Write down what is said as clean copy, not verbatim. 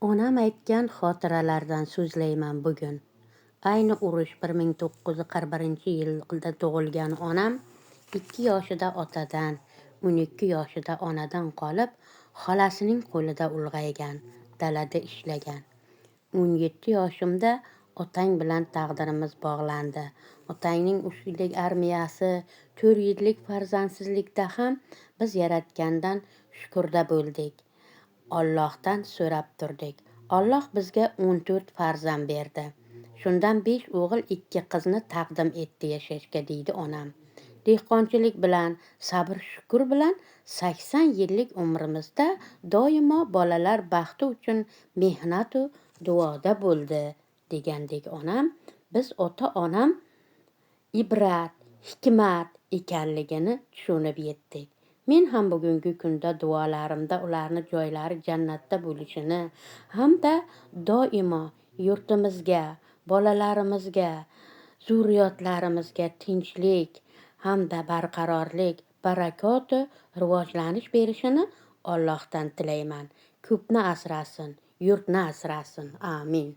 Onam aytgan xotiralardan so'zlayman bugun. Ayni urush 1941-yilda tug'ilgan onam 2 yoshida otadan, 12 yoshida onadan qolib, xolasining qo'lida ulg'aygan, dalada ishlagan. 17 yoshimda otang bilan taqdirimiz bog'landi. Otangning 3 yillik armiyasi, 4 yillik farzandsizlikda ham biz Yaratgandan shukurda bo'ldik. Allohdan so'rab turdik. Alloh bizga 14 farzand berdi. Shundan 5 o'g'il, 2 qizni taqdim etdi yashashga, deydi onam. Dehqonchilik bilan, sabr shukur bilan 80 yillik umrimizda doimo bolalar baxti uchun mehnatu duoda bo'ldi, degandek onam. Biz ota-onam ibrat, hikmat ekanligini tushunib yetdik. Men ham bugungi kunda duolarimda ularni joylari jannatda bo'lishini hamda doimo yurtimizga, bolalarimizga, zurriyotlarimizga tinchlik hamda barqarorlik, barakotu rivojlanish berishini Allohdan tilayman. Ko'pni asrasin, yurtni asrasin. Amin.